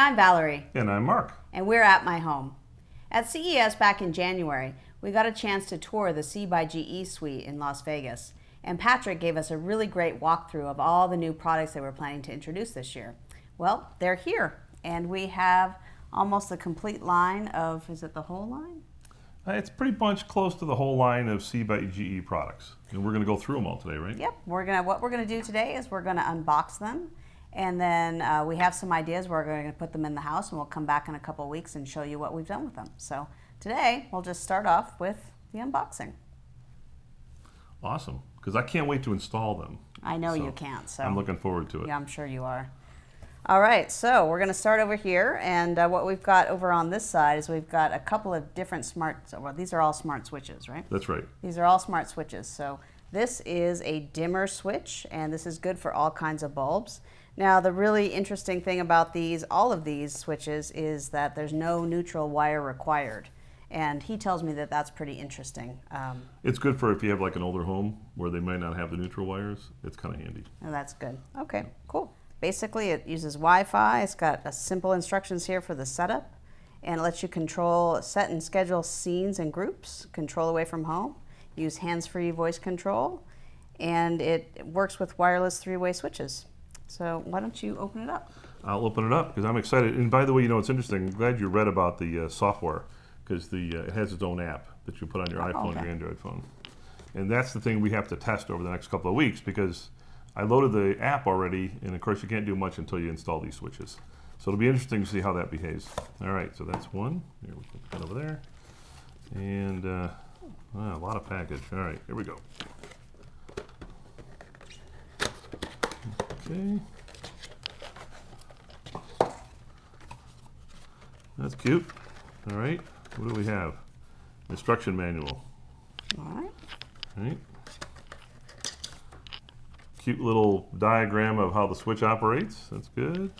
I'm Valerie. And I'm Mark. And we're at my home. At CES back in January, we got a chance to tour the C by GE suite in Las Vegas. And Patrick gave us a really great walkthrough of all the new products they were planning to introduce this year. Well, they're here. And we have almost the complete line of, is it the whole line? It's pretty much close to the whole line of C by GE products. And we're going to go through them all today, right? Yep. What we're going to do today is we're going to unbox them. And then we have some ideas. We're going to put them in the house, and we'll come back in a couple of weeks and show you what we've done with them. So today, we'll just start off with the unboxing. Awesome, because I can't wait to install them. I know you can't. So I'm looking forward to it. Yeah, I'm sure you are. All right, so we're going to start over here, and what we've got over on this side is we've got a couple of different well, these are all smart switches, right? That's right. These are all smart switches. So this is a dimmer switch, and this is good for all kinds of bulbs. Now, the really interesting thing about all of these switches is that there's no neutral wire required. And he tells me that that's pretty interesting. It's good for if you have like an older home where they might not have the neutral wires. It's kind of handy. Oh, that's good. Okay, cool. Basically, it uses Wi-Fi. It's got simple instructions here for the setup. And it lets you control, set and schedule scenes and groups, control away from home, use hands-free voice control, and it works with wireless three-way switches. So why don't you open it up? I'll open it up because I'm excited. And by the way, you know, it's interesting. I'm glad you read about the software because it has its own app that you put on your iPhone or your Android phone. And that's the thing we have to test over the next couple of weeks because I loaded the app already, and of course you can't do much until you install these switches. So it'll be interesting to see how that behaves. All right, so that's one. Here, we put that over there. And a lot of package. All right, here we go. Okay. That's cute. All right. What do we have? Instruction manual. All right. All right. Cute little diagram of how the switch operates. That's good.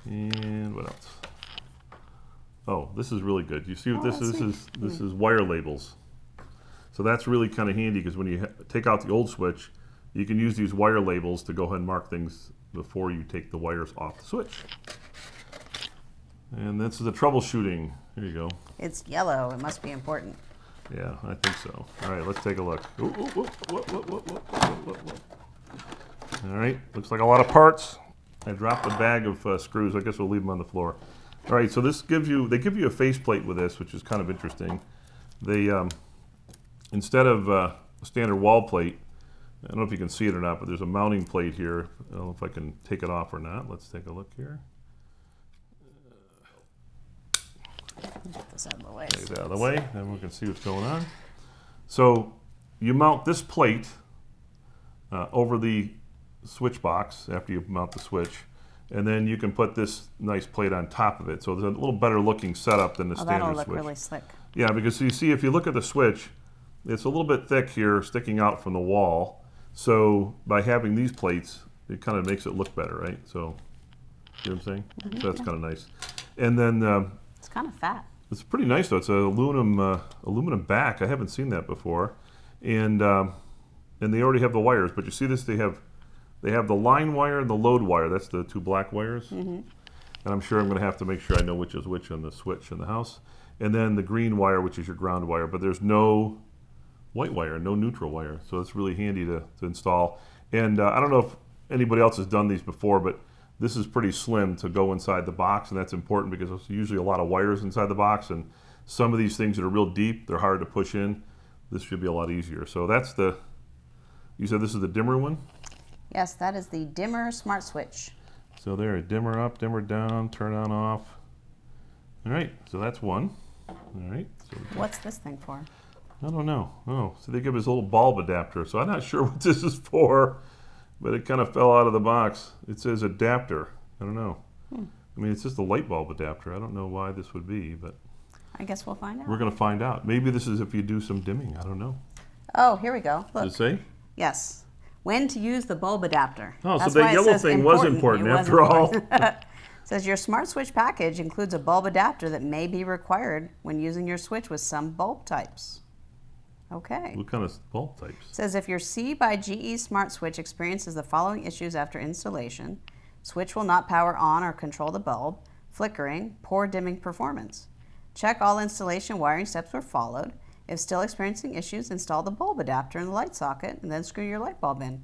And what else? Oh, this is really good. You see what this is? This is wire labels. So that's really kind of handy because when you take out the old switch, you can use these wire labels to go ahead and mark things before you take the wires off the switch. And this is the troubleshooting. Here you go. It's yellow. It must be important. Yeah, I think so. All right, let's take a look. Ooh, ooh, ooh, all right, looks like a lot of parts. I dropped a bag of screws. I guess we'll leave them on the floor. All right, so they give you a faceplate with this, which is kind of interesting. They instead of a standard wall plate, I don't know if you can see it or not, but there's a mounting plate here. I don't know if I can take it off or not. Let's take a look here. Get this out of the way. Take it out of the way, then we can see what's going on. So you mount this plate over the switch box after you mount the switch, and then you can put this nice plate on top of it. So there's a little better looking setup than the standard that'll look switch. Really slick. Yeah, because you see, if you look at the switch, it's a little bit thick here, sticking out from the wall. So by having these plates, it kind of makes it look better, right? So, you know what I'm saying? Mm-hmm, so that's kind of nice. And then it's kind of fat. It's pretty nice though. It's an aluminum back. I haven't seen that before, and they already have the wires. But you see this? They have the line wire and the load wire. That's the two black wires. Mm-hmm. And I'm sure I'm going to have to make sure I know which is which on the switch in the house. And then the green wire, which is your ground wire. But there's no white wire, no neutral wire. So it's really handy to install. And I don't know if anybody else has done these before, but this is pretty slim to go inside the box, and that's important because there's usually a lot of wires inside the box, and some of these things that are real deep, they're hard to push in. This should be a lot easier. So that's you said this is the dimmer one? Yes, that is the dimmer smart switch. So there, dimmer up, dimmer down, turn on, off. All right, so that's one. All right. So what's this thing for? I don't know. Oh, so they give us a little bulb adapter. So I'm not sure what this is for, but it kind of fell out of the box. It says adapter. I don't know. I mean, it's just a light bulb adapter. I don't know why this would be, but I guess we'll find out. We're going to find out. Maybe this is if you do some dimming. I don't know. Oh, here we go. Look. Does it say? Yes. When to use the bulb adapter. Oh, so that yellow thing was important after all. It says your smart switch package includes a bulb adapter that may be required when using your switch with some bulb types. Okay. What kind of bulb types? It says if your C by GE smart switch experiences the following issues after installation, Switch will not power on or control the bulb. Flickering, poor dimming performance. Check all installation wiring steps were followed. If still experiencing issues, install the bulb adapter in the light socket and then screw your light bulb in.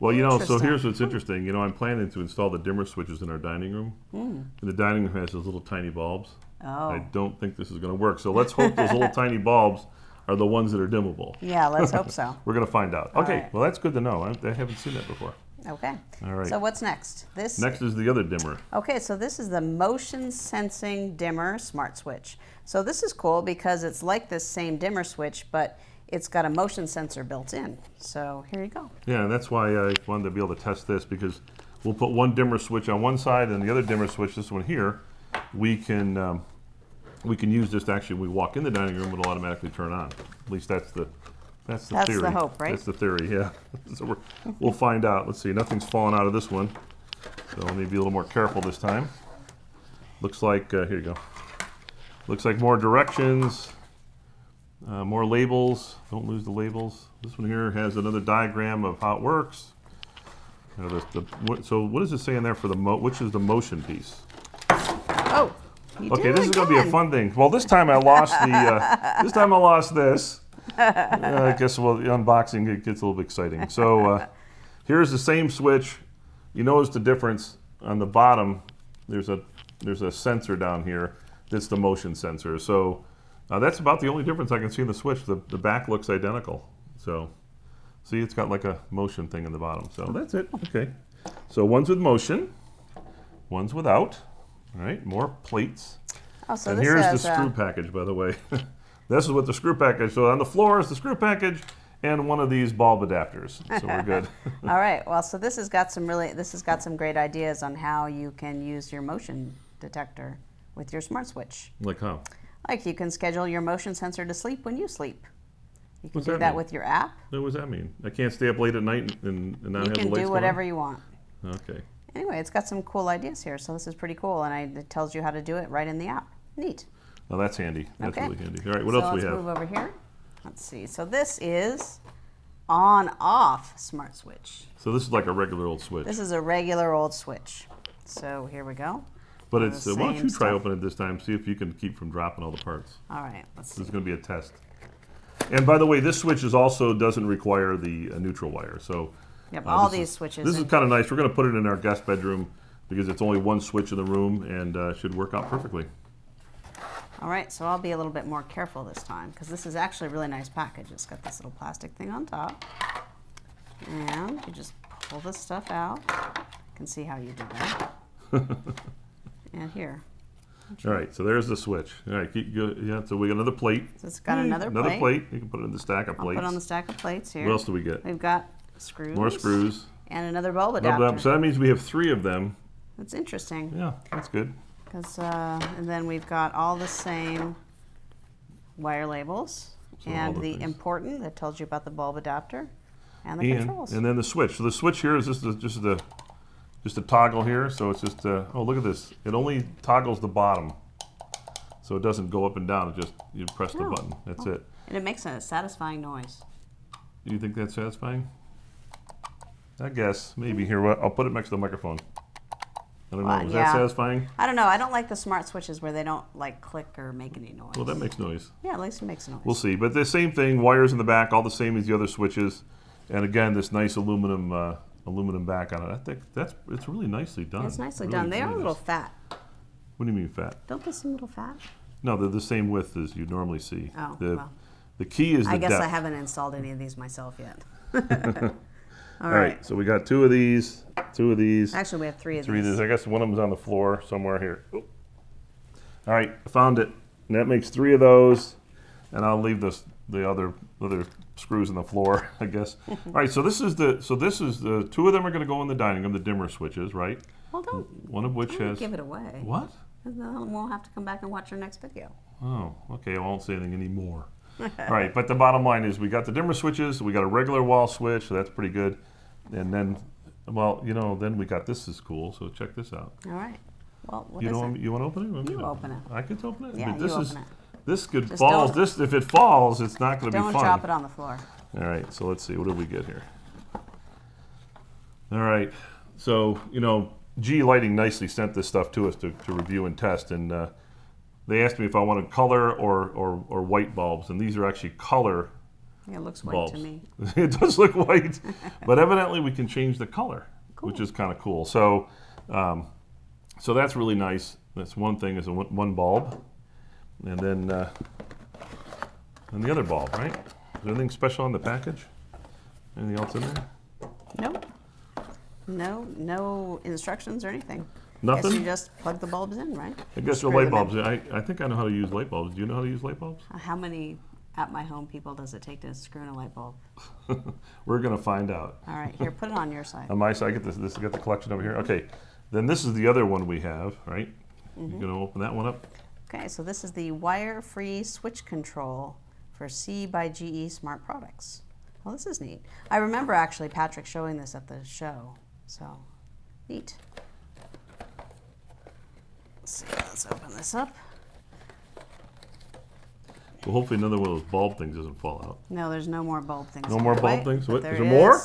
Well, you know, so here's what's interesting. You know, I'm planning to install the dimmer switches in our dining room. And the dining room has those little tiny bulbs. Oh. I don't think this is going to work. So let's hope those little tiny bulbs are the ones that are dimmable. Yeah, let's hope so. We're going to find out. All Okay, right. well, that's good to know. I haven't seen that before. Okay. All right. So what's next? Next is the other dimmer. Okay, so this is the motion sensing dimmer smart switch. So this is cool because it's like this same dimmer switch, but it's got a motion sensor built in. So here you go. Yeah, and that's why I wanted to be able to test this, because we'll put one dimmer switch on one side and the other dimmer switch, this one here, we can use this to actually, when we walk in the dining room, it'll automatically turn on. At least that's the theory. That's the hope, right? That's the theory, yeah. So we'll find out. Let's see, nothing's fallen out of this one. So let me be a little more careful this time. Looks like, here you go. Looks like more directions, more labels. Don't lose the labels. This one here has another diagram of how it works. So what does it say in there for which is the motion piece? Oh, you did Okay, it this is going to be a again. fun thing. Well, this time I lost the. This time I lost this. I guess the unboxing it gets a little bit exciting. So here's the same switch. You notice the difference on the bottom. There's a sensor down here. That's the motion sensor. So that's about the only difference I can see in the switch. The back looks identical. So see, it's got like a motion thing in the bottom. So that's it. Okay. So one's with motion, one's without. All right, more plates. Oh, so And this here's has, the screw package, by the way. This is what the screw package. So on the floor is the screw package and one of these bulb adapters. So we're good. All right. Well, so this has got some great ideas on how you can use your motion detector with your smart switch. Like how? Like you can schedule your motion sensor to sleep when you sleep. You can What's do that that mean? with your app. What does that mean? I can't stay up late at night and not You have the can lights do go whatever on? you want. Okay. Anyway, it's got some cool ideas here, so this is pretty cool, and it tells you how to do it right in the app. Neat. Well, that's handy. That's Okay. really handy. All right, what So else do we let's have? move over here. Let's see. So this is on-off smart switch. So this is like a regular old switch. This is a regular old switch. So here we go. But all it's the why don't same you try stuff. open it this time, see if you can keep from dropping all the parts. All right, let's This see. is going to be a test. And by the way, this switch doesn't require the neutral wire. So Yep, all this these is- switches. This is kind of nice. We're going to put it in our guest bedroom because it's only one switch in the room and should work out perfectly. All right, so I'll be a little bit more careful this time because this is actually a really nice package. It's got this little plastic thing on top. And you just pull this stuff out. You can see how you do that. And here. All right, so there's the switch. All right, yeah. So we got another plate. So it's got another plate. You can put it in the stack of I'll plates. put on the stack of plates here. What else do we get? We've got screws. More screws. And another bulb Another adapter. bulb. So that means we have 3 of them. That's interesting. Yeah, that's good. And then we've got all the same wire labels So all and the the things. important that tells you about the bulb adapter and the controls. And then the switch. So the switch here is just a toggle here. So it's just oh, look at this. It only toggles the bottom, so it doesn't go up and down. It just you press the Oh. button. That's it. And it makes a satisfying noise. Do you think that's satisfying? I guess maybe. Here, I'll put it next to the microphone. I don't know. Is yeah. that satisfying? I don't know. I don't like the smart switches where they don't like click or make any noise. Well, that makes noise. Yeah, at least it makes a noise. We'll see. But the same thing. Wires in the back, all the same as the other switches, and again, this nice aluminum back on it. I think it's really nicely done. It's nicely Really, done. They are a really little nice. fat. What do you mean fat? Don't they seem a little fat? No, they're the same width as you normally see. Oh, the, well. the key is the I guess depth. I haven't installed any of these myself yet. All right, so we got 2 of these, 2 of these, Actually, we have 3 of 3 of these. these. I guess one of them's on the floor somewhere here. Oop. All right, I found it. And that makes 3 of those, and I'll leave the other screws in the floor, I guess. All right, so this is the 2 of them are going to go in the dining room, the dimmer switches, right? Well, don't One of which has give it away. what? And then we'll have to come back and watch our next video. Oh, okay. I won't say anything anymore. All right, but the bottom line is we got the dimmer switches, we got a regular wall switch, so that's pretty good. And then, well, then we got this is cool. So check this out. All right. Well, what You is know, it? you want to open it? You open it. I could open it. Yeah, But this you is open it. this could Just fall. don't- This if it falls, it's not going to be Don't fun. drop it on the floor. All right. So let's see. What did we get here? All right. So G Lighting nicely sent this stuff to us to review and test, and they asked me if I wanted color or white bulbs, and these are actually color Yeah, it looks white bulbs. to me. It does look white, but evidently we can change the color, Cool. which is kind of cool. So, so that's really nice. That's one thing, is one bulb, and then the other bulb, right? Is there anything special on the package? Anything else in there? Nope. No instructions or anything. Nothing? Guess you just plug the bulbs in, right? I guess the Screw light them in. bulbs. I think I know how to use light bulbs. Do you know how to use light bulbs? How many at my home people does it take to screw in a light bulb? We're gonna find out. All right, here, put it on your side. On my side, I get this. I got the collection over here. Okay, then this is the other one we have, right? You're gonna open that one up. Okay, so this is the wire-free switch control for C by GE Smart Products. Well, this is neat. I remember actually Patrick showing this at the show, so neat. Let's see, let's open this up. Well, hopefully another one of those bulb things doesn't fall out. No, there's no more bulb things. No on more the bulb way, things? but What, there is there more?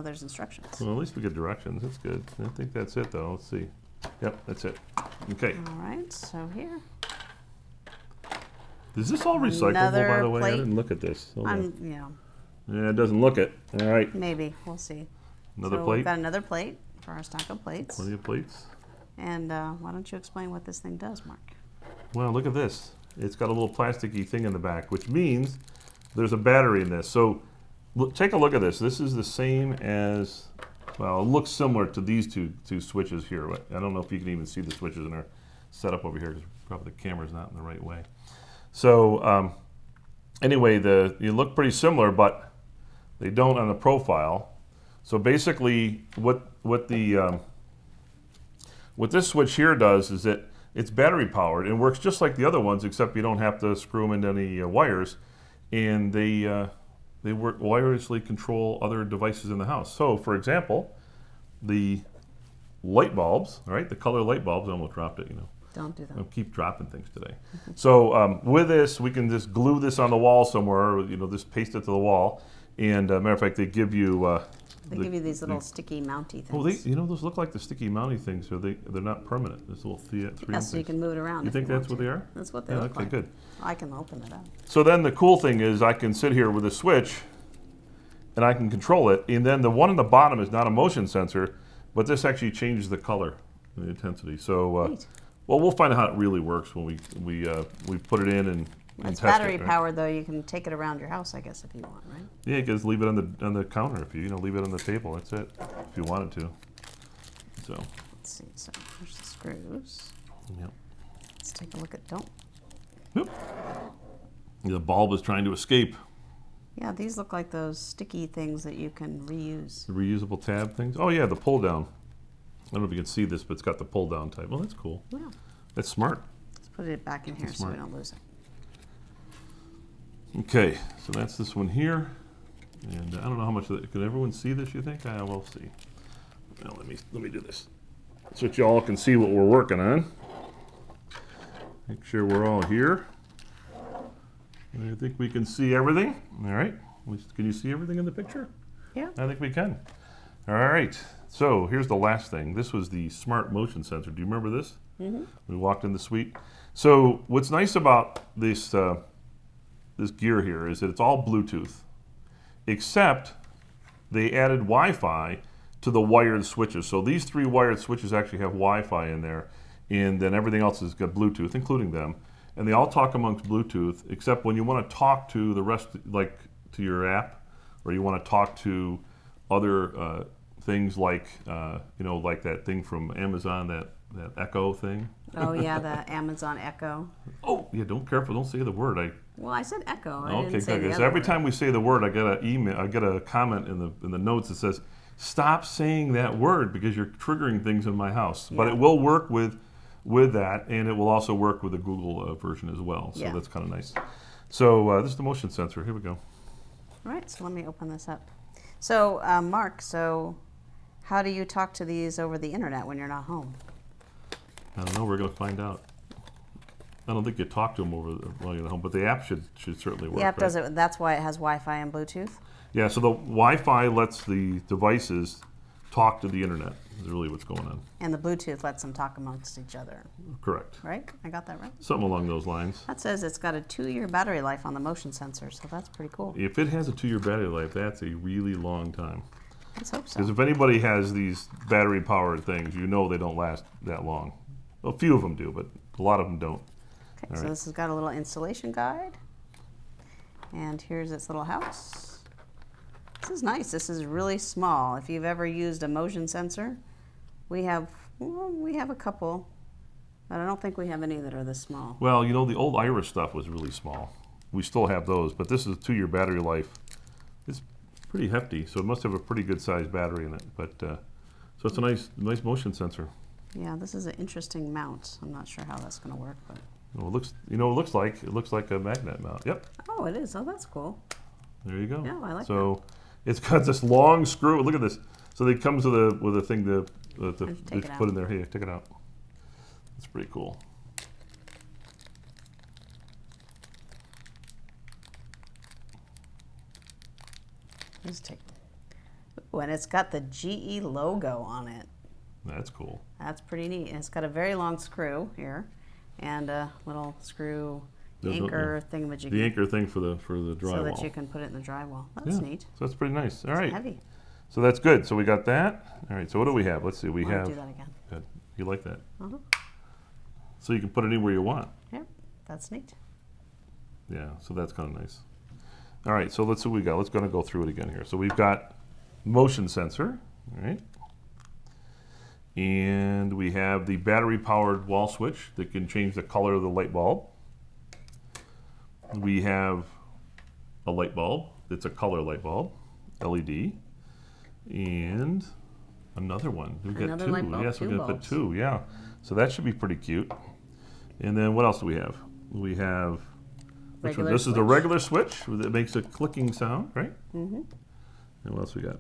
There's instructions. Well, at least we get directions. That's good. I think that's it, though. Let's see. Yep, that's it. Okay. All right, so here. Is this all recyclable, Another by the way? I plate. didn't look at this. Hold on. Yeah, Yeah, it doesn't look it. All right. maybe. We'll see. Another so plate. We've got another plate for our stack of plates. Plenty of plates. And why don't you explain what this thing does, Mark? Well, look at this. It's got a little plasticky thing in the back, which means there's a battery in this. So look, take a look at this. This is the same as, well, it looks similar to these two switches here. I don't know if you can even see the switches in our setup over here, because probably the camera's not in the right way. So anyway, you look pretty similar, but they don't on the profile. So basically, what this switch here does is that it's battery powered and works just like the other ones, except you don't have to screw them into any wires, and they work wirelessly control other devices in the house. So, for example, the light bulbs, right? The color light bulbs. I almost dropped it, you know. Don't do that. I'll keep dropping things today. So with this, we can just glue this on the wall somewhere, or, you know, just paste it to the wall. And matter of fact, they give you. They give you these little sticky mounty things. Oh, those look like the sticky mounty things. So they're not permanent. This little 3M Yeah, so you things. can move it around. You if think that's want what to. they are? That's what they Yeah, look okay, like. good. I can open it up. So then the cool thing is I can sit here with a switch, and I can control it. And then the one on the bottom is not a motion sensor, but this actually changes the color and the intensity. So, Neat. well, we'll find out how it really works when we put it in and It's test battery it. Right? powered, though. You can take it around your house, I guess, if you want, right? Yeah, you can just leave it on the counter if you leave it on the table. That's it, if you wanted to. So, Let's see. So there's the screws. yep. Let's take a look at. Don't. Yep. The bulb is trying to escape. Yeah, these look like those sticky things that you can reuse. The reusable tab things. Oh yeah, the pull down. I don't know if you can see this, but it's got the pull down type. Well, that's cool. Yeah. That's smart. Let's put it back in here so smart. we don't lose it. Okay, so that's this one here, and I don't know how much. Can everyone see this? You think? We'll see. Well, let me do this, so that y'all can see what we're working on. Make sure we're all here. I think we can see everything. All right. Can you see everything in the picture? Yeah. I think we can. All right. So here's the last thing. This was the smart motion sensor. Do you remember this? Mm-hmm. We walked in the suite. So what's nice about this this gear here is that it's all Bluetooth, except they added Wi-Fi to the wired switches. So these 3 wired switches actually have Wi-Fi in there, and then everything else has got Bluetooth, including them. And they all talk amongst Bluetooth, except when you want to talk to the rest, like to your app, or you want to talk to other things like, like that thing from Amazon, that Echo thing. Oh yeah, the Amazon Echo. Oh, yeah, don't say the word. Well, I said Echo. I Okay, didn't say good. the So other every word. time we say the word, I get a comment in the notes that says, "Stop saying that word because you're triggering things in my house." But Yeah. it will work with that, and it will also work with the Google version as well. So Yeah. that's kind of nice. So this is the motion sensor. Here we go. All right, so let me open this up. So, Mark, how do you talk to these over the internet when you're not home? I don't know. We're going to find out. I don't think you talk to them while you're at home, but the app should certainly work. The app right? does it. That's why it has Wi-Fi and Bluetooth. Yeah, so the Wi-Fi lets the devices talk to the internet is really what's going on. And the Bluetooth lets them talk amongst each other, Correct. right? I got that right? Something along those lines. That says it's got a 2-year battery life on the motion sensor, so that's pretty cool. If it has a 2-year battery life, that's a really long time. Let's hope so. Because if anybody has these battery-powered things, you know they don't last that long. Well, a few of them do, but a lot of them don't. Okay, All so right. this has got a little installation guide. And here's its little house. This is nice. This is really small. If you've ever used a motion sensor, we have a couple, but I don't think we have any that are this small. Well, you know, the old Iris stuff was really small. We still have those, but this is a 2-year battery life. It's pretty hefty, so it must have a pretty good sized battery in it. But so it's a nice motion sensor. Yeah, this is an interesting mount. I'm not sure how that's going to work, but Well, it looks like a magnet mount. Yep. oh, it is. Oh, that's cool. There you go. Yeah, I like so it's got this long screw. Look at this. So it comes with a thing to take it put out. in there. Here, take it out. It's pretty cool. Let's take. Ooh, and it's got the GE logo on it. That's cool. That's pretty neat. And it's got a very long screw here, and a little screw anchor thingamajiggy. The anchor thing for the drywall. So that you can put it in the drywall. That's neat. So that's pretty nice. All It's right. heavy. So that's good. So we got that. All right. So what do we have? Let's see. We Wanna have. do that again. Good. You like that? Uh-huh. So you can put it anywhere you want. Yep, that's neat. Yeah. So that's kind of nice. All right. So let's see what we got. Let's go through it again here. So we've got motion sensor. All right. And we have the battery-powered wall switch that can change the color of the light bulb. We have a light bulb that's a color light bulb, LED, and another one. We've got Another two. light bulb, Yes, we're two going to put bulbs. two. Yeah. So that should be pretty cute. And then what else do we have? We have which one? Regular This is the switch. regular switch that makes a clicking sound, right? Mm-hmm. And what else we got?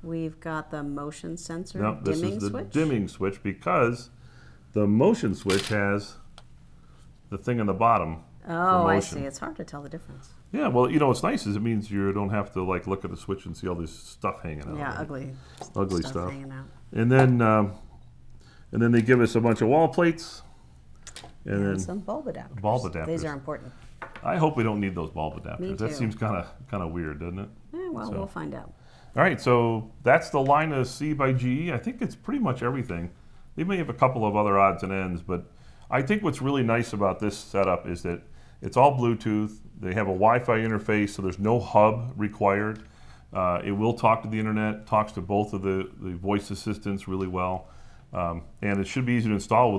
We've got the motion sensor No, this dimming is the switch. dimming switch because the motion switch has the thing on the bottom. Oh, I motion. see. It's hard to tell the difference. Yeah, well, you know what's nice is it means you don't have to like look at the switch and see all this stuff hanging out. Yeah, right? ugly stuff. hanging out. And then they give us a bunch of wall plates, and And then some bulb adapters. bulb adapters. These are important. I hope we don't need those bulb adapters. Me That too. seems kind of weird, doesn't it? Yeah, well, So. we'll find out. All right, so that's the line of C by GE. I think it's pretty much everything. They may have a couple of other odds and ends, but I think what's really nice about this setup is that it's all Bluetooth. They have a Wi-Fi interface, so there's no hub required. It will talk to the internet, talks to both of the voice assistants really well, and it should be easy to install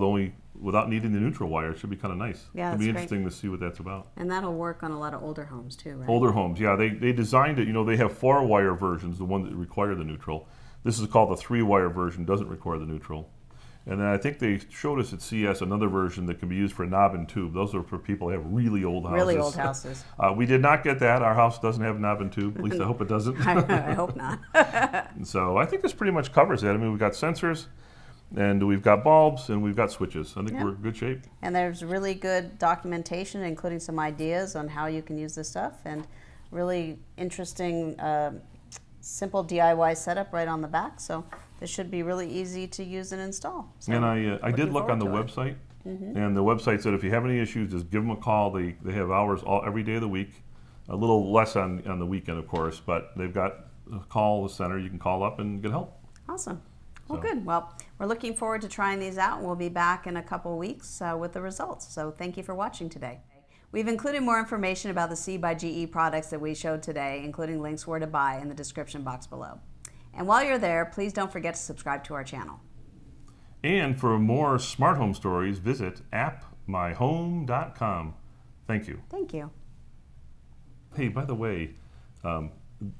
without needing the neutral wire. It should be kind of nice. Yeah, It'll be that's great. interesting to see what that's about. And that'll work on a lot of older homes too, right? Older homes, yeah, they designed it. You know, they have 4-wire versions, the one that require the neutral. This is called the 3-wire version, doesn't require the neutral. And then I think they showed us at CS another version that can be used for knob and tube. Those are for people that have really old houses. Really old houses. We did not get that. Our house doesn't have knob and tube. At least I hope it doesn't. I hope not. And so I think this pretty much covers it. I mean, we've got sensors, and we've got bulbs, and we've got switches. I think Yeah. we're in good shape. And there's really good documentation, including some ideas on how you can use this stuff, and really interesting, simple DIY setup right on the back. So this should be really easy to use and install. So And I did looking look on the forward website, Mm-hmm. and the website said if you have any issues, just give them a call. They have hours every day of the week, a little less on the weekend, of course, but they've got a call center. You can call up and get help. Awesome. Well, So. good. Well, we're looking forward to trying these out. We'll be back in a couple weeks with the results. So thank you for watching today. We've included more information about the C by GE products that we showed today, including links where to buy in the description box below. And while you're there, please don't forget to subscribe to our channel. And for more smart home stories, visit appmyhome.com. Thank you. Thank you. Hey, by the way,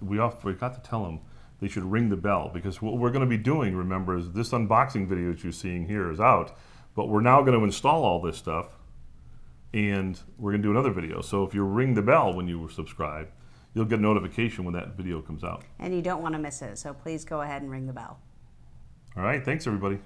we forgot to tell them they should ring the bell, because what we're going to be doing, remember, is this unboxing video that you're seeing here is out, but we're now going to install all this stuff, and we're going to do another video. So if you ring the bell when you subscribe, you'll get a notification when that video comes out. And you don't want to miss it, so please go ahead and ring the bell. All right, thanks everybody.